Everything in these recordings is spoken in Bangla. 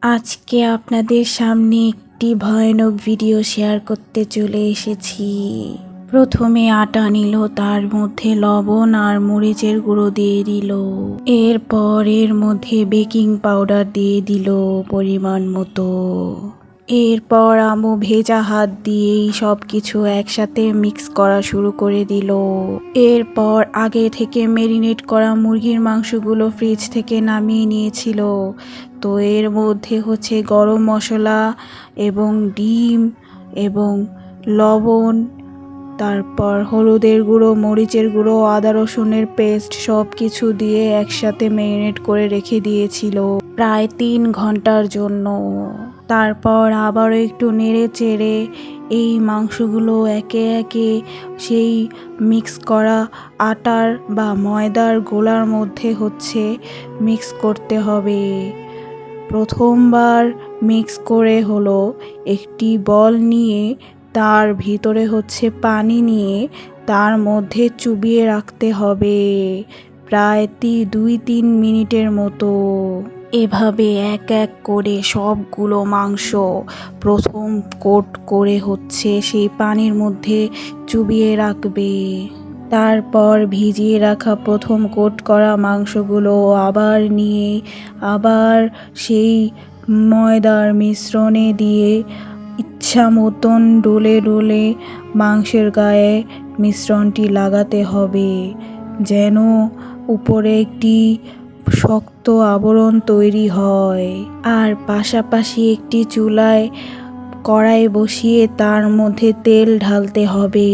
আজকে আপনাদের সামনে একটি ভয়ানক ভিডিও শেয়ার করতে চলে এসেছি। প্রথমে আটা নিল, তার মধ্যে লবণ আর মরিচের গুঁড়ো দিয়ে দিল। এরপর এর মধ্যে বেকিং পাউডার দিয়ে দিল পরিমাণ মতো। এরপর আমু ভেজা হাত দিয়েই সব কিছু একসাথে মিক্স করা শুরু করে দিল। এরপর আগে থেকে ম্যারিনেট করা মুরগির মাংসগুলো ফ্রিজ থেকে নামিয়ে নিয়েছিল। তো এর মধ্যে হচ্ছে গরম মশলা এবং ডিম এবং লবণ, তারপর হলুদের গুঁড়ো, মরিচের গুঁড়ো, আদা রসুনের পেস্ট সব কিছু দিয়ে একসাথে ম্যারিনেট করে রেখে দিয়েছিল প্রায় 3 ঘন্টার জন্য। তারপর আবারও একটু নেড়ে চেড়ে এই মাংসগুলো একে একে সেই মিক্স করা আটার বা ময়দার গোলার মধ্যে হচ্ছে মিক্স করতে হবে। প্রথমবার মিক্স করে হলো একটি বল নিয়ে তার ভিতরে হচ্ছে পানি নিয়ে তার মধ্যে চুবিয়ে রাখতে হবে প্রায় 2-3 মিনিটের মতো। এভাবে এক এক করে সবগুলো মাংস প্রথম কোট করে হচ্ছে সেই পানির মধ্যে চুবিয়ে রাখবে। তারপর ভিজিয়ে রাখা প্রথম কোট করা মাংসগুলো আবার নিয়ে আবার সেই ময়দার মিশ্রণে দিয়ে ইচ্ছা মতন ডলে ডলে মাংসের গায়ে মিশ্রণটি লাগাতে হবে, যেন উপরে একটি শক্ত আবরণ তৈরি হয়। আর পাশাপাশি একটি চুলায় কড়াই বসিয়ে তার মধ্যে তেল ঢালতে হবে।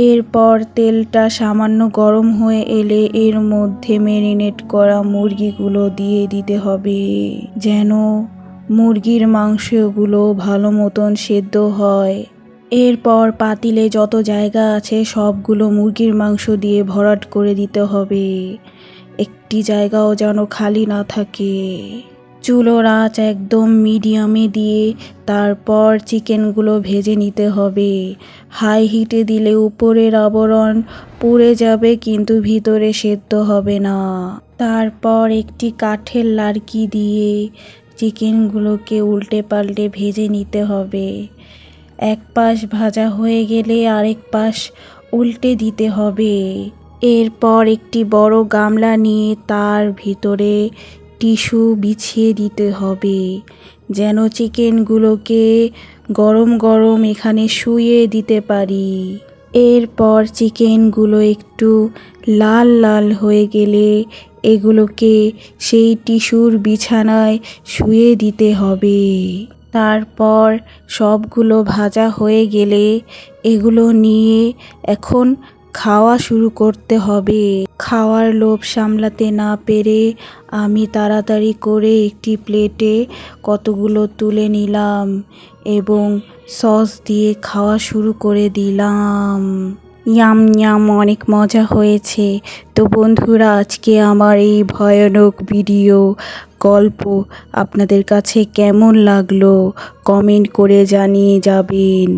এরপর তেলটা সামান্য গরম হয়ে এলে এর মধ্যে ম্যারিনেট করা মুরগিগুলো দিয়ে দিতে হবে, যেন মুরগির মাংসগুলো ভালো মতন সেদ্ধ হয়। এরপর পাতিলে যত জায়গা আছে সবগুলো মুরগির মাংস দিয়ে ভরাট করে দিতে হবে, একটি জায়গাও যেন খালি না থাকে। চুলোর আঁচ একদম মিডিয়ামে দিয়ে তারপর চিকেনগুলো ভেজে নিতে হবে। হাই হিটে দিলে উপরের আবরণ পুড়ে যাবে কিন্তু ভিতরে সেদ্ধ হবে না। তারপর একটি কাঠের লার্কি দিয়ে চিকেনগুলোকে উল্টে পাল্টে ভেজে নিতে হবে। এক পাশ ভাজা হয়ে গেলে আরেক পাশ উল্টে দিতে হবে। এরপর একটি বড় গামলা নিয়ে তার ভিতরে টিস্যু বিছিয়ে দিতে হবে, যেন চিকেনগুলোকে গরম গরম এখানে শুইয়ে দিতে পারি। এরপর চিকেনগুলো একটু লাল লাল হয়ে গেলে এগুলোকে সেই টিস্যুর বিছানায় শুইয়ে দিতে হবে। তারপর সবগুলো ভাজা হয়ে গেলে এগুলো নিয়ে এখন খাওয়া শুরু করতে হবে। খাওয়ার লোভ সামলাতে না পেরে আমি তাড়াতাড়ি করে একটি প্লেটে কতগুলো তুলে নিলাম এবং সস দিয়ে খাওয়া শুরু করে দিলাম। ইয়াম ইয়াম, অনেক মজা হয়েছে। তো বন্ধুরা, আজকে আমার এই ভয়ানক ভিডিও গল্প আপনাদের কাছে কেমন লাগলো কমেন্ট করে জানিয়ে যাবেন।